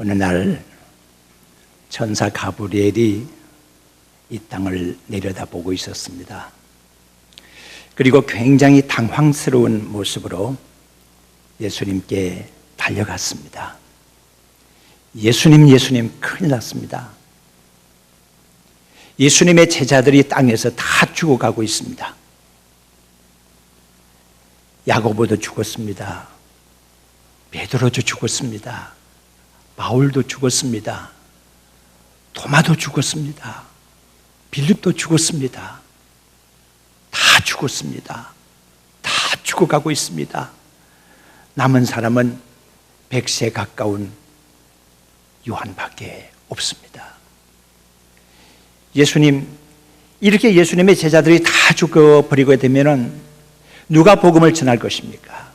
어느 날 천사 가브리엘이 이 땅을 내려다보고 있었습니다. 그리고 굉장히 당황스러운 모습으로 예수님께 달려갔습니다. 예수님, 큰일 났습니다. 예수님의 제자들이 땅에서 다 죽어가고 있습니다. 야고보도 죽었습니다. 베드로도 죽었습니다. 바울도 죽었습니다. 도마도 죽었습니다. 빌립도 죽었습니다. 다 죽었습니다. 다 죽어가고 있습니다. 남은 사람은 100세 가까운 요한밖에 없습니다. 이렇게 예수님의 제자들이 다 죽어버리게 되면은 누가 복음을 전할 것입니까?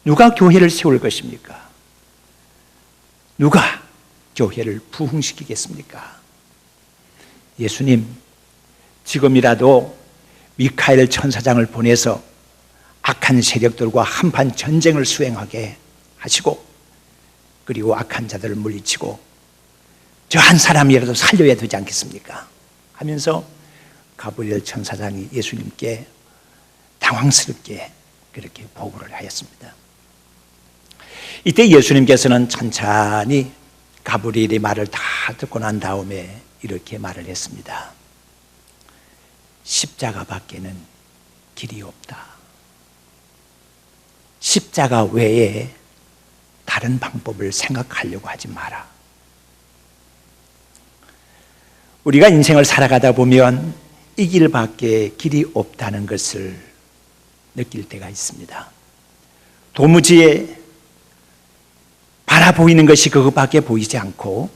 누가 교회를 세울 것입니까? 누가 교회를 부흥시키겠습니까? 예수님, 지금이라도 미카엘 천사장을 보내서 악한 세력들과 한판 전쟁을 수행하게 하시고, 그리고 악한 자들을 물리치고 저 한 사람이라도 살려야 되지 않겠습니까? 하면서 가브리엘 천사장이 예수님께 당황스럽게 그렇게 보고를 하였습니다. 이때 예수님께서는 천천히 가브리엘의 말을 다 듣고 난 다음에 이렇게 말을 했습니다. 십자가 밖에는 길이 없다. 십자가 외에 다른 방법을 생각하려고 하지 마라. 우리가 인생을 살아가다 보면 이 길밖에 길이 없다는 것을 느낄 때가 있습니다. 도무지 바라보이는 것이 그것밖에 보이지 않고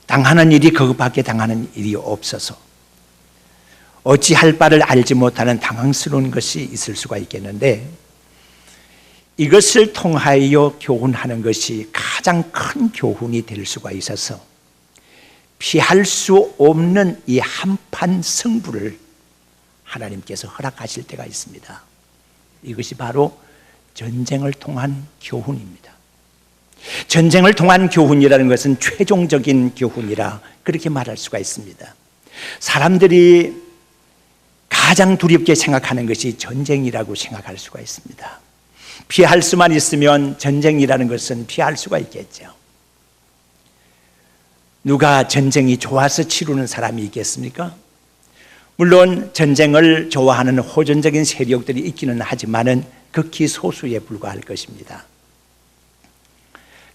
당하는 일이 그것밖에 당하는 일이 없어서 어찌할 바를 알지 못하는 당황스러운 것이 있을 수가 있겠는데, 이것을 통하여 교훈하는 것이 가장 큰 교훈이 될 수가 있어서 피할 수 없는 이 한판 승부를 하나님께서 허락하실 때가 있습니다. 이것이 바로 전쟁을 통한 교훈입니다. 전쟁을 통한 교훈이라는 것은 최종적인 교훈이라 그렇게 말할 수가 있습니다. 사람들이 가장 두렵게 생각하는 것이 전쟁이라고 생각할 수가 있습니다. 피할 수만 있으면 전쟁이라는 것은 피할 수가 있겠죠. 누가 전쟁이 좋아서 치르는 사람이 있겠습니까? 물론 전쟁을 좋아하는 호전적인 세력들이 있기는 하지만은 극히 소수에 불과할 것입니다.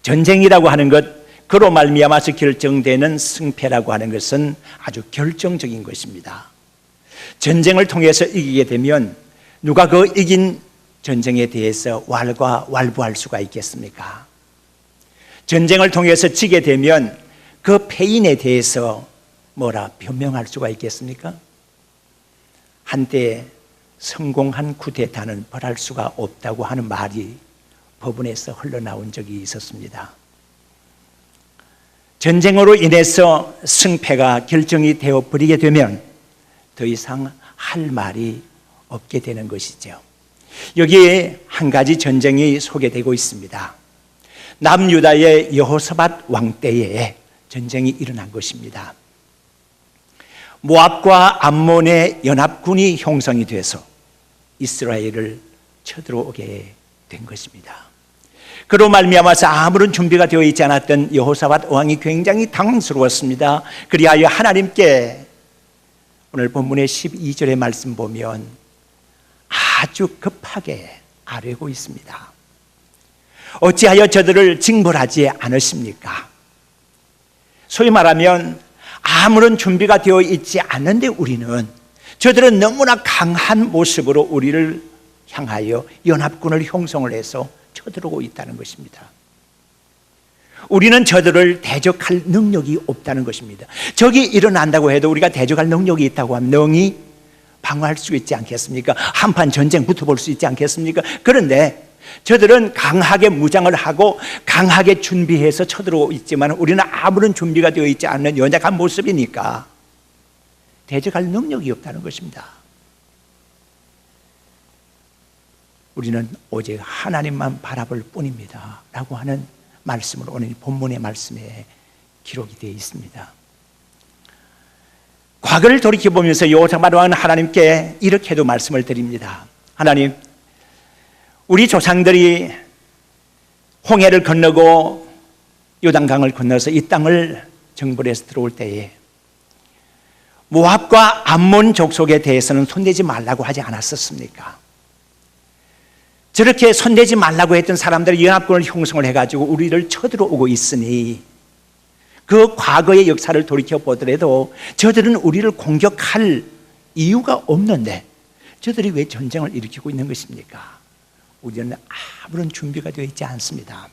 전쟁이라고 하는 것, 그로 말미암아서 결정되는 승패라고 하는 것은 아주 결정적인 것입니다. 전쟁을 통해서 이기게 되면 누가 그 이긴 전쟁에 대해서 왈부할 수가 있겠습니까? 전쟁을 통해서 지게 되면 그 패인에 대해서 변명할 수가 있겠습니까? 한때 성공한 쿠데타는 벌할 수가 없다고 하는 말이 법원에서 흘러나온 적이 있었습니다. 전쟁으로 인해서 승패가 결정이 되어버리게 되면 더 이상 할 말이 없게 되는 것이죠. 여기에 한 가지 전쟁이 소개되고 있습니다. 남유다의 여호사밧 왕 때에 전쟁이 일어난 것입니다. 모압과 암몬의 연합군이 형성이 돼서 이스라엘을 쳐들어오게 된 것입니다. 그로 말미암아서 아무런 준비가 되어 있지 않았던 여호사밧 왕이 굉장히 당황스러웠습니다. 그리하여 하나님께 오늘 본문의 12절의 말씀 보면 아주 급하게 아뢰고 있습니다. 어찌하여 저들을 징벌하지 않으십니까? 소위 말하면 아무런 준비가 되어 있지 않는데 우리는, 저들은 너무나 강한 모습으로 우리를 향하여 연합군을 형성을 해서 쳐들어오고 있다는 것입니다. 우리는 저들을 대적할 능력이 없다는 것입니다. 적이 일어난다고 해도 우리가 대적할 능력이 있다고 하면 능히 방어할 수 있지 않겠습니까? 한판 전쟁 붙어볼 수 있지 않겠습니까? 그런데 저들은 강하게 무장을 하고 강하게 준비해서 쳐들어오고 있지만 우리는 아무런 준비가 되어 있지 않는 연약한 모습이니까 대적할 능력이 없다는 것입니다. 우리는 오직 하나님만 바라볼 뿐입니다 라고 하는 말씀으로 오늘 본문의 말씀에 기록이 되어 있습니다. 과거를 돌이켜보면서 여호사밧 왕은 하나님께 이렇게도 말씀을 드립니다. 하나님, 우리 조상들이 홍해를 건너고 요단강을 건너서 이 땅을 정벌해서 들어올 때에 모압과 암몬 족속에 대해서는 손대지 말라고 하지 않았었습니까? 저렇게 손대지 말라고 했던 사람들이 연합군을 형성을 해가지고 우리를 쳐들어오고 있으니 그 과거의 역사를 돌이켜보더라도 저들은 우리를 공격할 이유가 없는데 저들이 왜 전쟁을 일으키고 있는 것입니까? 우리는 아무런 준비가 되어 있지 않습니다.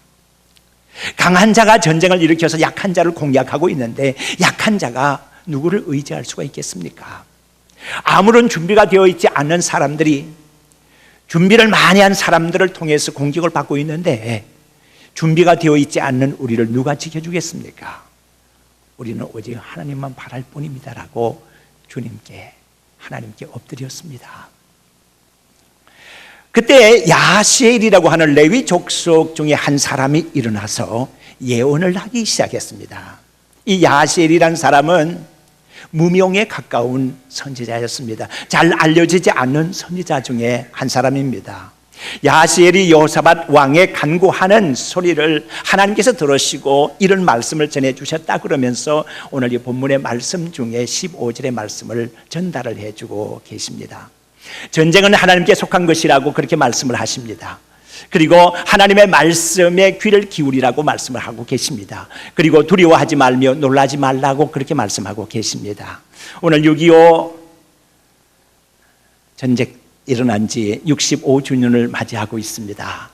강한 자가 전쟁을 일으켜서 약한 자를 공략하고 있는데 약한 자가 누구를 의지할 수가 있겠습니까? 아무런 준비가 되어 있지 않는 사람들이 준비를 많이 한 사람들을 통해서 공격을 받고 있는데 준비가 되어 있지 않는 우리를 누가 지켜주겠습니까? 우리는 오직 하나님만 바랄 뿐입니다라고 하나님께 엎드렸습니다. 그때 야하시엘이라고 하는 레위 족속 중에 한 사람이 일어나서 예언을 하기 시작했습니다. 이 야하시엘이라는 사람은 무명에 가까운 선지자였습니다. 잘 알려지지 않는 선지자 중에 한 사람입니다. 야하시엘이 여호사밧 왕의 간구하는 소리를 하나님께서 들으시고 이런 말씀을 전해주셨다 그러면서 오늘 이 본문의 말씀 중에 15절의 말씀을 전달을 해주고 계십니다. 전쟁은 하나님께 속한 것이라고 그렇게 말씀을 하십니다. 그리고 하나님의 말씀에 귀를 기울이라고 말씀을 하고 계십니다. 그리고 두려워하지 말며 놀라지 말라고 그렇게 말씀하고 계십니다. 오늘 6.25 전쟁 일어난 지 65주년을 맞이하고 있습니다.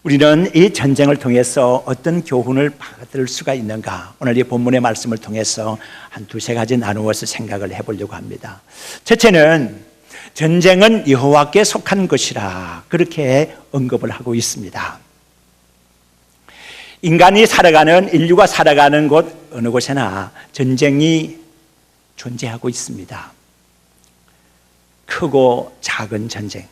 우리는 이 전쟁을 통해서 어떤 교훈을 받을 수가 있는가? 오늘 이 본문의 말씀을 통해서 한 두세 가지 나누어서 생각을 해보려고 합니다. 첫째는 전쟁은 여호와께 속한 것이라 그렇게 언급을 하고 있습니다. 인류가 살아가는 곳 어느 곳에나 전쟁이 존재하고 있습니다. 크고 작은 전쟁,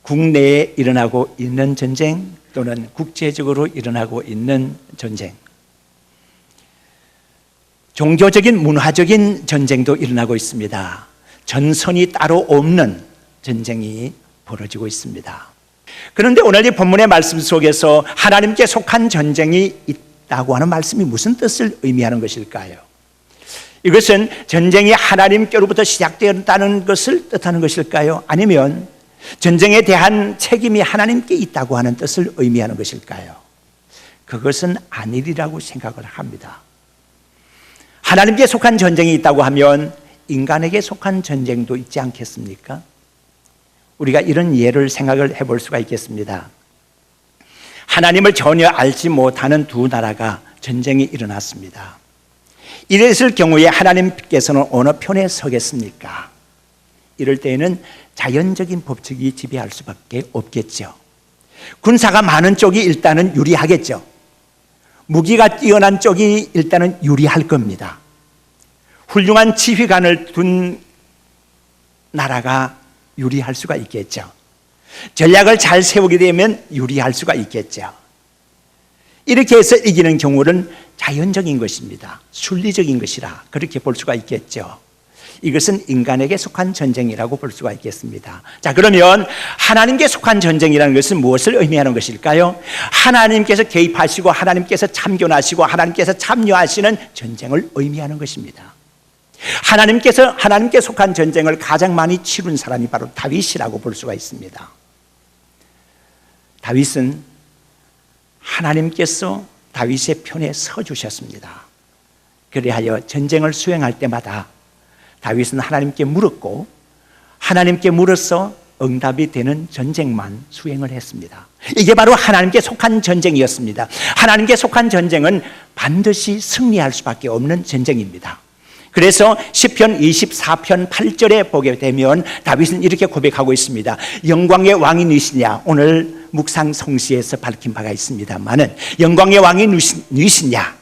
국내에 일어나고 있는 전쟁 또는 국제적으로 일어나고 있는 전쟁, 종교적인 문화적인 전쟁도 일어나고 있습니다. 전선이 따로 없는 전쟁이 벌어지고 있습니다. 그런데 오늘 이 본문의 말씀 속에서 하나님께 속한 전쟁이 있다고 하는 말씀이 무슨 뜻을 의미하는 것일까요? 이것은 전쟁이 하나님께로부터 시작되었다는 것을 뜻하는 것일까요? 아니면 전쟁에 대한 책임이 하나님께 있다고 하는 뜻을 의미하는 것일까요? 그것은 아니리라고 생각을 합니다. 하나님께 속한 전쟁이 있다고 하면 인간에게 속한 전쟁도 있지 않겠습니까? 우리가 이런 예를 생각을 해볼 수가 있겠습니다. 하나님을 전혀 알지 못하는 두 나라가 전쟁이 일어났습니다. 이랬을 경우에 하나님께서는 어느 편에 서겠습니까? 이럴 때에는 자연적인 법칙이 지배할 수밖에 없겠죠. 군사가 많은 쪽이 일단은 유리하겠죠. 무기가 뛰어난 쪽이 일단은 유리할 겁니다. 훌륭한 지휘관을 둔 나라가 유리할 수가 있겠죠. 전략을 잘 세우게 되면 유리할 수가 있겠죠. 이렇게 해서 이기는 경우는 자연적인 것입니다. 순리적인 것이라 그렇게 볼 수가 있겠죠. 이것은 인간에게 속한 전쟁이라고 볼 수가 있겠습니다. 자, 그러면 하나님께 속한 전쟁이라는 것은 무엇을 의미하는 것일까요? 하나님께서 개입하시고 하나님께서 참견하시고 하나님께서 참여하시는 전쟁을 의미하는 것입니다. 하나님께 속한 전쟁을 가장 많이 치룬 사람이 바로 다윗이라고 볼 수가 있습니다. 다윗은 하나님께서 다윗의 편에 서주셨습니다. 그리하여 전쟁을 수행할 때마다 다윗은 하나님께 물었고 하나님께 물어서 응답이 되는 전쟁만 수행을 했습니다. 이게 바로 하나님께 속한 전쟁이었습니다. 하나님께 속한 전쟁은 반드시 승리할 수밖에 없는 전쟁입니다. 그래서 시편 24편 8절에 보게 되면 다윗은 이렇게 고백하고 있습니다. 영광의 왕이 누구시냐? 오늘 묵상 성시에서 밝힌 바가 있습니다만은 영광의 왕이 누구시냐?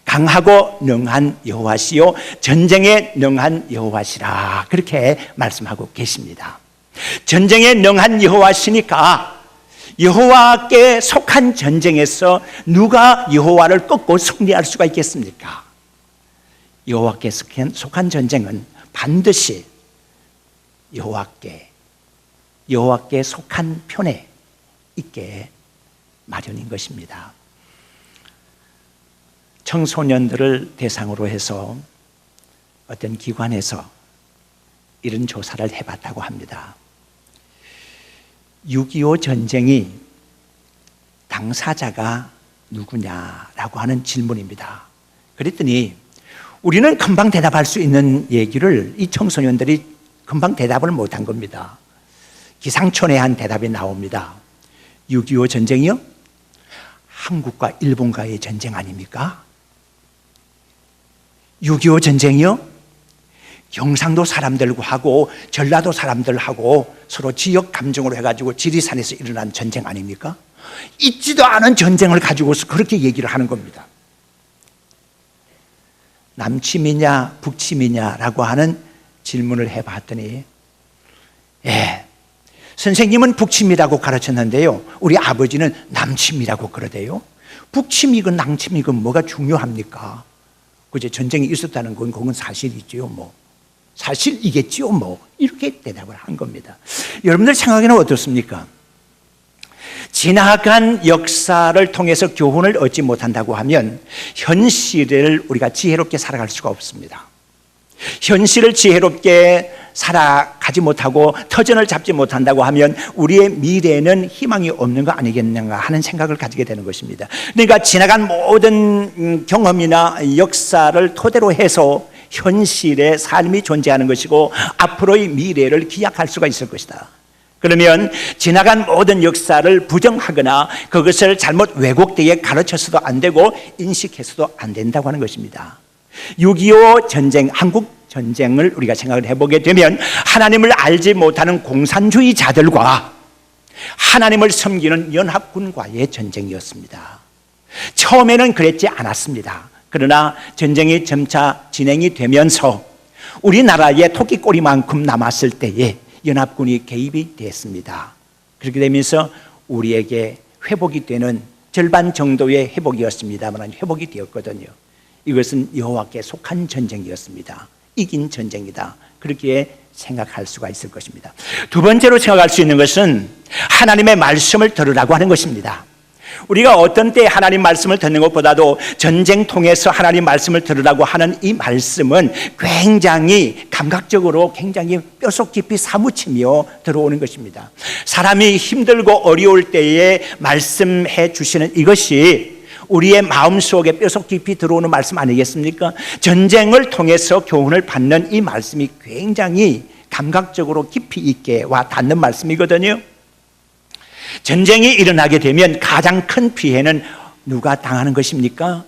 강하고 능한 여호와시요 전쟁에 능한 여호와시라 그렇게 말씀하고 계십니다. 전쟁에 능한 여호와시니까 여호와께 속한 전쟁에서 누가 여호와를 꺾고 승리할 수가 있겠습니까? 여호와께 속한 전쟁은 반드시 여호와께 속한 편에 있게 마련인 것입니다. 청소년들을 대상으로 해서 어떤 기관에서 이런 조사를 해봤다고 합니다. 6.25 전쟁이 당사자가 누구냐라고 하는 질문입니다. 그랬더니 우리는 금방 대답할 수 있는 얘기를 이 청소년들이 금방 대답을 못한 겁니다. 기상천외한 대답이 나옵니다. 6.25 전쟁이요? 한국과 일본과의 전쟁 아닙니까? 6.25 전쟁이요? 경상도 사람들과 하고 전라도 사람들하고 서로 지역 감정으로 해가지고 지리산에서 일어난 전쟁 아닙니까? 있지도 않은 전쟁을 가지고서 그렇게 얘기를 하는 겁니다. 남침이냐 북침이냐라고 하는 질문을 해봤더니 선생님은 북침이라고 가르쳤는데요, 우리 아버지는 남침이라고 그러대요. 북침이건 남침이건 뭐가 중요합니까? 그제 전쟁이 있었다는 건 그건 사실이지요. 사실이겠지요. 이렇게 대답을 한 겁니다. 여러분들 생각에는 어떻습니까? 지나간 역사를 통해서 교훈을 얻지 못한다고 하면 현실을 우리가 지혜롭게 살아갈 수가 없습니다. 현실을 지혜롭게 살아가지 못하고 터전을 잡지 못한다고 하면 우리의 미래에는 희망이 없는 거 아니겠는가 하는 생각을 가지게 되는 것입니다. 그러니까 지나간 모든 경험이나 역사를 토대로 해서 현실의 삶이 존재하는 것이고 앞으로의 미래를 기약할 수가 있을 것이다. 그러면 지나간 모든 역사를 부정하거나 그것을 잘못 왜곡되게 가르쳐서도 안 되고 인식해서도 안 된다고 하는 것입니다. 6.25 전쟁, 한국 전쟁을 우리가 생각을 해보게 되면 하나님을 알지 못하는 공산주의자들과 하나님을 섬기는 연합군과의 전쟁이었습니다. 처음에는 그랬지 않았습니다. 그러나 전쟁이 점차 진행이 되면서 우리나라에 토끼꼬리만큼 남았을 때에 연합군이 개입이 됐습니다. 그렇게 되면서 우리에게 회복이 되는 절반 정도의 회복이었습니다만 회복이 되었거든요. 이것은 여호와께 속한 전쟁이었습니다. 이긴 전쟁이다. 그렇게 생각할 수가 있을 것입니다. 두 번째로 생각할 수 있는 것은 하나님의 말씀을 들으라고 하는 것입니다. 우리가 어떤 때 하나님 말씀을 듣는 것보다도 전쟁 통해서 하나님 말씀을 들으라고 하는 이 말씀은 굉장히 감각적으로 굉장히 뼛속 깊이 사무치며 들어오는 것입니다. 사람이 힘들고 어려울 때에 말씀해 주시는 이것이 우리의 마음속에 뼛속 깊이 들어오는 말씀 아니겠습니까? 전쟁을 통해서 교훈을 받는 이 말씀이 굉장히 감각적으로 깊이 있게 와 닿는 말씀이거든요. 전쟁이 일어나게 되면 가장 큰 피해는 누가 당하는 것입니까?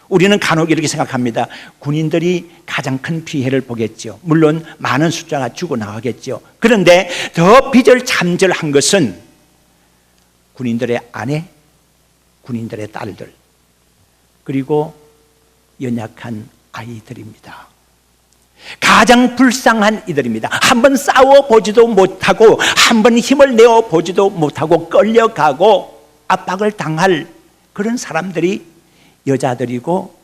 우리는 간혹 이렇게 생각합니다. 군인들이 가장 큰 피해를 보겠죠. 물론 많은 숫자가 죽어나가겠죠. 그런데 더 비절참절한 것은 군인들의 아내, 군인들의 딸들, 그리고 연약한 아이들입니다. 가장 불쌍한 이들입니다. 한번 싸워보지도 못하고 한번 힘을 내어보지도 못하고 끌려가고 압박을 당할 그런 사람들이 여자들이고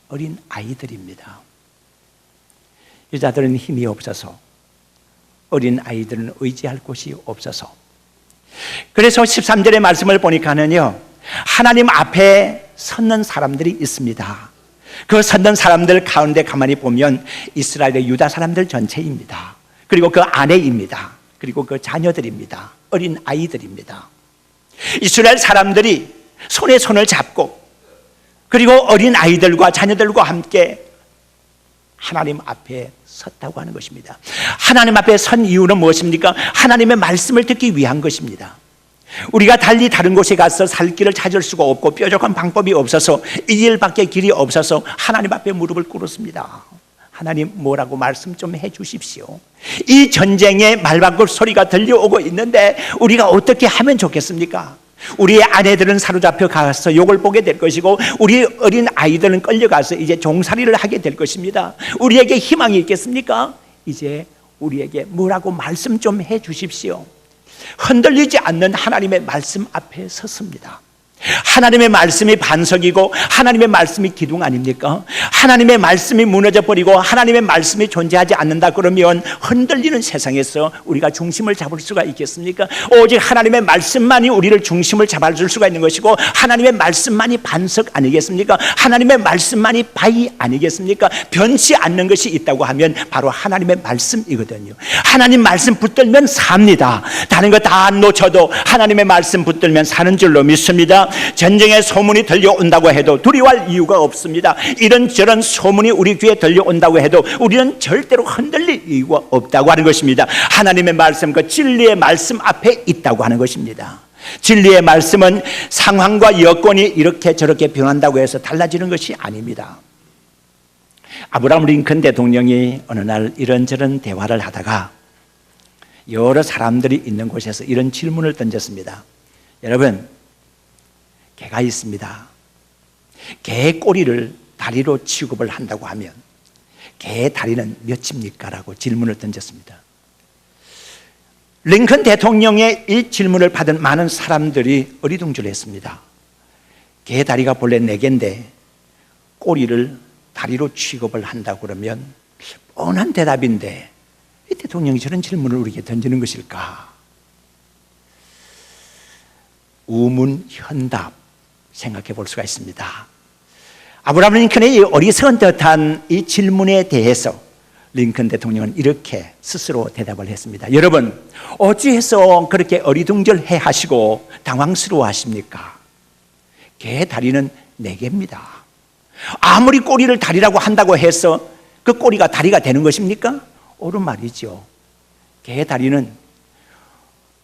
어린 아이들입니다. 여자들은 힘이 없어서, 어린 아이들은 의지할 곳이 없어서. 그래서 13절의 말씀을 보니까는요, 하나님 앞에 섰는 사람들이 있습니다. 그 섰는 사람들 가운데 가만히 보면 이스라엘의 유다 사람들 전체입니다. 그리고 그 아내입니다. 그리고 그 자녀들입니다. 어린 아이들입니다. 이스라엘 사람들이 손에 손을 잡고 그리고 어린 아이들과 자녀들과 함께 하나님 앞에 섰다고 하는 것입니다. 하나님 앞에 선 이유는 무엇입니까? 하나님의 말씀을 듣기 위한 것입니다. 우리가 달리 다른 곳에 가서 살 길을 찾을 수가 없고 뾰족한 방법이 없어서 이 길밖에 길이 없어서 하나님 앞에 무릎을 꿇었습니다. 하나님 뭐라고 말씀 좀 해 주십시오. 이 전쟁의 말방울 소리가 들려오고 있는데 우리가 어떻게 하면 좋겠습니까? 우리의 아내들은 사로잡혀 가서 욕을 보게 될 것이고 우리 어린 아이들은 끌려가서 이제 종살이를 하게 될 것입니다. 우리에게 희망이 있겠습니까? 이제 우리에게 뭐라고 말씀 좀 해 주십시오. 흔들리지 않는 하나님의 말씀 앞에 섰습니다. 하나님의 말씀이 반석이고 하나님의 말씀이 기둥 아닙니까? 하나님의 말씀이 무너져버리고 하나님의 말씀이 존재하지 않는다 그러면 흔들리는 세상에서 우리가 중심을 잡을 수가 있겠습니까? 오직 하나님의 말씀만이 우리를 중심을 잡아줄 수가 있는 것이고 하나님의 말씀만이 반석 아니겠습니까? 하나님의 말씀만이 바위 아니겠습니까? 변치 않는 것이 있다고 하면 바로 하나님의 말씀이거든요. 하나님 말씀 붙들면 삽니다. 다른 거 다 놓쳐도 하나님의 말씀 붙들면 사는 줄로 믿습니다. 전쟁의 소문이 들려온다고 해도 두려워할 이유가 없습니다. 이런저런 소문이 우리 귀에 들려온다고 해도 우리는 절대로 흔들릴 이유가 없다고 하는 것입니다. 하나님의 말씀, 그 진리의 말씀 앞에 있다고 하는 것입니다. 진리의 말씀은 상황과 여건이 이렇게 저렇게 변한다고 해서 달라지는 것이 아닙니다. 아브라함 링컨 대통령이 어느 날 이런저런 대화를 하다가 여러 사람들이 있는 곳에서 이런 질문을 던졌습니다. 여러분, 개가 있습니다. 개의 꼬리를 다리로 취급을 한다고 하면 개의 다리는 몇입니까? 라고 질문을 던졌습니다. 링컨 대통령의 이 질문을 받은 많은 사람들이 어리둥절했습니다. 개의 다리가 본래 4개인데 꼬리를 다리로 취급을 한다고 그러면 뻔한 대답인데 이 대통령이 저런 질문을 우리에게 던지는 것일까? 우문현답 생각해 볼 수가 있습니다. 아브라함 링컨의 이 어리석은 듯한 이 질문에 대해서 링컨 대통령은 이렇게 스스로 대답을 했습니다. 여러분, 어찌해서 그렇게 어리둥절해 하시고 당황스러워 하십니까? 개의 다리는 4개입니다. 아무리 꼬리를 다리라고 한다고 해서 그 꼬리가 다리가 되는 것입니까? 옳은 말이죠. 개의 다리는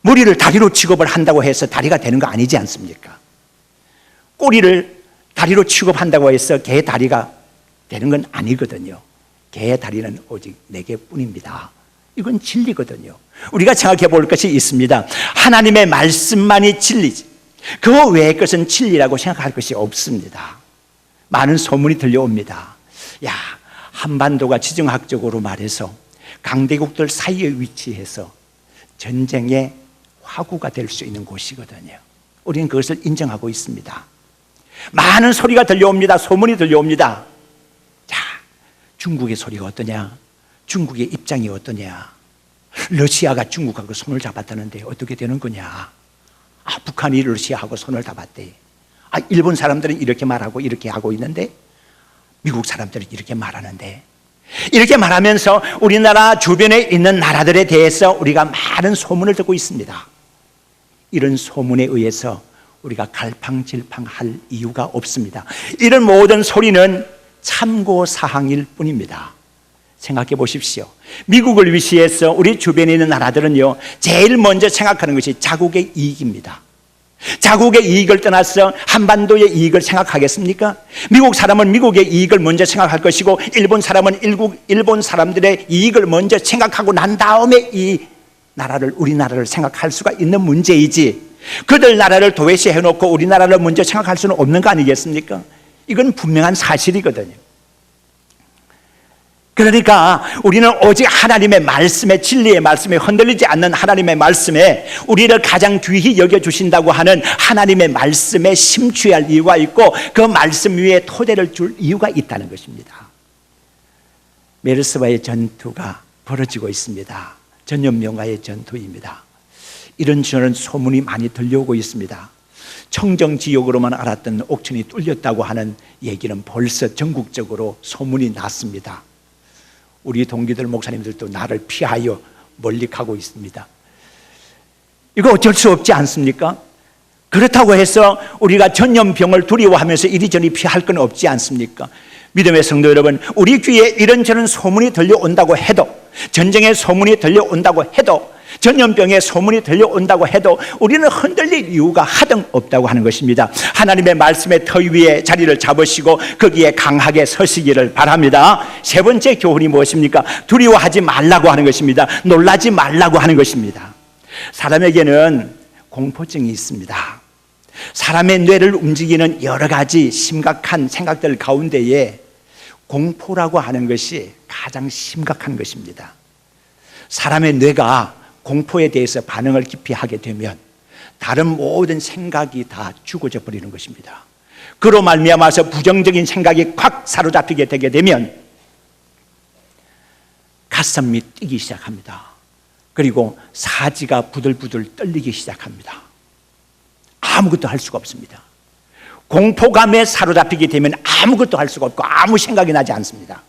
머리를 다리로 취급을 한다고 해서 다리가 되는 거 아니지 않습니까? 꼬리를 다리로 취급한다고 해서 개의 다리가 되는 건 아니거든요. 개의 다리는 오직 4개뿐입니다. 이건 진리거든요. 우리가 생각해 볼 것이 있습니다. 하나님의 말씀만이 진리지 그 외의 것은 진리라고 생각할 것이 없습니다. 많은 소문이 들려옵니다. 야, 한반도가 지정학적으로 말해서 강대국들 사이에 위치해서 전쟁의 화구가 될 수 있는 곳이거든요. 우리는 그것을 인정하고 있습니다. 많은 소리가 들려옵니다. 소문이 들려옵니다. 자, 중국의 소리가 어떠냐? 중국의 입장이 어떠냐? 러시아가 중국하고 손을 잡았다는데 어떻게 되는 거냐? 아, 북한이 러시아하고 손을 잡았대. 아, 일본 사람들은 이렇게 말하고 이렇게 하고 있는데 미국 사람들은 이렇게 말하는데, 이렇게 말하면서 우리나라 주변에 있는 나라들에 대해서 우리가 많은 소문을 듣고 있습니다. 이런 소문에 의해서 우리가 갈팡질팡할 이유가 없습니다. 이런 모든 소리는 참고사항일 뿐입니다. 생각해 보십시오. 미국을 위시해서 우리 주변에 있는 나라들은요, 제일 먼저 생각하는 것이 자국의 이익입니다. 자국의 이익을 떠나서 한반도의 이익을 생각하겠습니까? 미국 사람은 미국의 이익을 먼저 생각할 것이고, 일본 사람은 일본 사람들의 이익을 먼저 생각하고 난 다음에 이 나라를, 우리나라를 생각할 수가 있는 문제이지, 그들 나라를 도외시해 놓고 우리나라를 먼저 생각할 수는 없는 거 아니겠습니까? 이건 분명한 사실이거든요. 그러니까 우리는 오직 하나님의 말씀에, 진리의 말씀에, 흔들리지 않는 하나님의 말씀에 우리를 가장 귀히 여겨주신다고 하는 하나님의 말씀에 심취해야 할 이유가 있고, 그 말씀 위에 토대를 줄 이유가 있다는 것입니다. 메르스와의 전투가 벌어지고 있습니다. 전염병과의 전투입니다. 이런저런 소문이 많이 들려오고 있습니다. 청정지역으로만 알았던 옥천이 뚫렸다고 하는 얘기는 벌써 전국적으로 소문이 났습니다. 우리 동기들, 목사님들도 나를 피하여 멀리 가고 있습니다. 이거 어쩔 수 없지 않습니까? 그렇다고 해서 우리가 전염병을 두려워하면서 이리저리 피할 건 없지 않습니까? 믿음의 성도 여러분, 우리 귀에 이런저런 소문이 들려온다고 해도, 전쟁의 소문이 들려온다고 해도, 전염병의 소문이 들려온다고 해도 우리는 흔들릴 이유가 하등 없다고 하는 것입니다. 하나님의 말씀의 터 위에 자리를 잡으시고 거기에 강하게 서시기를 바랍니다. 세 번째 교훈이 무엇입니까? 두려워하지 말라고 하는 것입니다. 놀라지 말라고 하는 것입니다. 사람에게는 공포증이 있습니다. 사람의 뇌를 움직이는 여러 가지 심각한 생각들 가운데에 공포라고 하는 것이 가장 심각한 것입니다. 사람의 뇌가 공포에 대해서 반응을 깊이 하게 되면 다른 모든 생각이 다 죽어져 버리는 것입니다. 그로 말미암아서 부정적인 생각이 콱 사로잡히게 되게 되면 가슴이 뛰기 시작합니다. 그리고 사지가 부들부들 떨리기 시작합니다. 아무것도 할 수가 없습니다. 공포감에 사로잡히게 되면 아무것도 할 수가 없고 아무 생각이 나지 않습니다.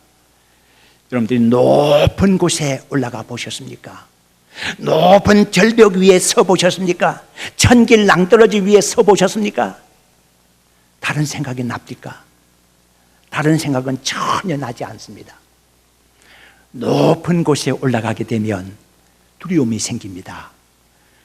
여러분들이 높은 곳에 올라가 보셨습니까? 높은 절벽 위에 서 보셨습니까? 천길 낭떠러지 위에 서 보셨습니까? 다른 생각이 납니까? 다른 생각은 전혀 나지 않습니다. 높은 곳에 올라가게 되면 두려움이 생깁니다.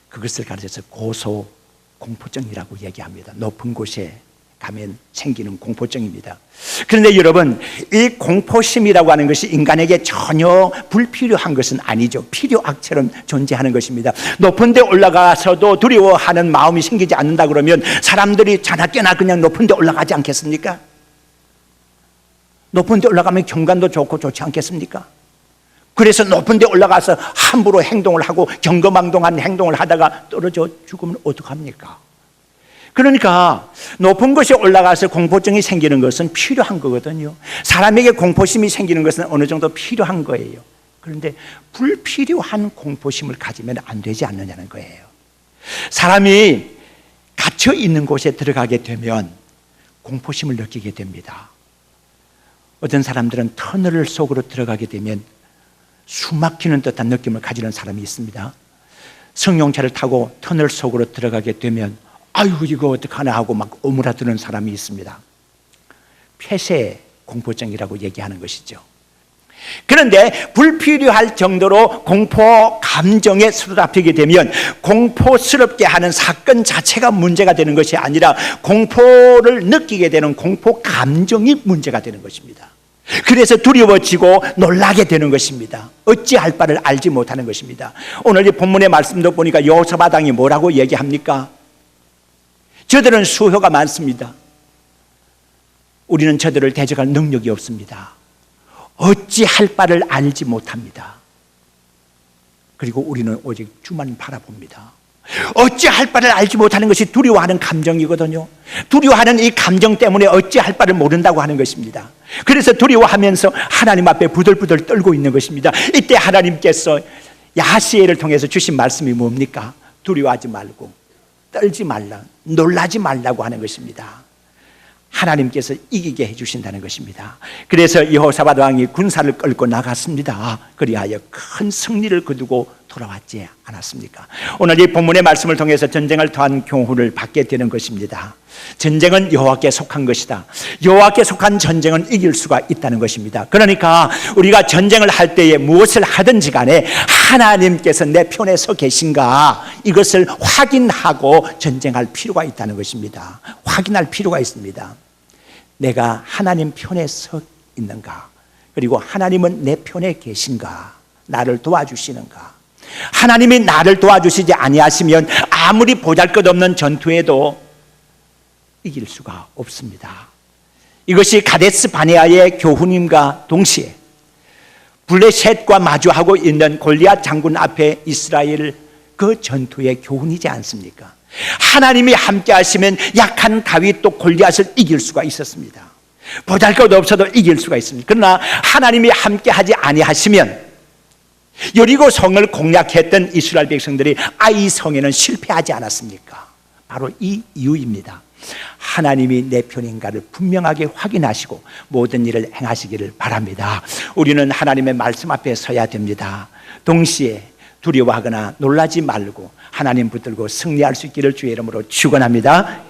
그것을 가르쳐서 고소공포증이라고 얘기합니다. 높은 곳에 가면 생기는 공포증입니다. 그런데 여러분, 이 공포심이라고 하는 것이 인간에게 전혀 불필요한 것은 아니죠. 필요악처럼 존재하는 것입니다. 높은 데 올라가서도 두려워하는 마음이 생기지 않는다 그러면 사람들이 자나깨나 그냥 높은 데 올라가지 않겠습니까? 높은 데 올라가면 경관도 좋고 좋지 않겠습니까? 그래서 높은 데 올라가서 함부로 행동을 하고 경거망동한 행동을 하다가 떨어져 죽으면 어떡합니까? 그러니까 높은 곳에 올라가서 공포증이 생기는 것은 필요한 거거든요. 사람에게 공포심이 생기는 것은 어느 정도 필요한 거예요. 그런데 불필요한 공포심을 가지면 안 되지 않느냐는 거예요. 사람이 갇혀 있는 곳에 들어가게 되면 공포심을 느끼게 됩니다. 어떤 사람들은 터널 속으로 들어가게 되면 숨막히는 듯한 느낌을 가지는 사람이 있습니다. 승용차를 타고 터널 속으로 들어가게 되면 아이고 이거 어떡하나 하고 막 오므라드는 사람이 있습니다. 폐쇄 공포증이라고 얘기하는 것이죠. 그런데 불필요할 정도로 공포 감정에 사로잡히게 되면 공포스럽게 하는 사건 자체가 문제가 되는 것이 아니라 공포를 느끼게 되는 공포 감정이 문제가 되는 것입니다. 그래서 두려워지고 놀라게 되는 것입니다. 어찌할 바를 알지 못하는 것입니다. 오늘 이 본문의 말씀도 보니까 여호사밧 왕이 뭐라고 얘기합니까? 저들은 수효가 많습니다. 우리는 저들을 대적할 능력이 없습니다. 어찌할 바를 알지 못합니다. 그리고 우리는 오직 주만 바라봅니다. 어찌할 바를 알지 못하는 것이 두려워하는 감정이거든요. 두려워하는 이 감정 때문에 어찌할 바를 모른다고 하는 것입니다. 그래서 두려워하면서 하나님 앞에 부들부들 떨고 있는 것입니다. 이때 하나님께서 야시엘을 통해서 주신 말씀이 뭡니까? 두려워하지 말고 떨지 말라, 놀라지 말라고 하는 것입니다. 하나님께서 이기게 해주신다는 것입니다. 그래서 여호사밧 왕이 군사를 끌고 나갔습니다. 그리하여 큰 승리를 거두고 돌아왔지 않았습니까? 오늘 이 본문의 말씀을 통해서 전쟁을 통한 교훈을 받게 되는 것입니다. 전쟁은 여호와께 속한 것이다. 여호와께 속한 전쟁은 이길 수가 있다는 것입니다. 그러니까 우리가 전쟁을 할 때에 무엇을 하든지 간에 하나님께서 내 편에 서 계신가, 이것을 확인하고 전쟁할 필요가 있다는 것입니다. 확인할 필요가 있습니다. 내가 하나님 편에 서 있는가, 그리고 하나님은 내 편에 계신가, 나를 도와주시는가. 하나님이 나를 도와주시지 아니하시면 아무리 보잘것없는 전투에도 이길 수가 없습니다. 이것이 가데스 바네아의 교훈임과 동시에 블레셋과 마주하고 있는 골리앗 장군 앞에 이스라엘 그 전투의 교훈이지 않습니까? 하나님이 함께 하시면 약한 다윗도 골리앗을 이길 수가 있었습니다. 보잘것없어도 이길 수가 있습니다. 그러나 하나님이 함께 하지 아니하시면 여리고 성을 공략했던 이스라엘 백성들이 아이 성에는 실패하지 않았습니까? 바로 이 이유입니다. 하나님이 내 편인가를 분명하게 확인하시고 모든 일을 행하시기를 바랍니다. 우리는 하나님의 말씀 앞에 서야 됩니다. 동시에 두려워하거나 놀라지 말고 하나님 붙들고 승리할 수 있기를 주의 이름으로 축원합니다.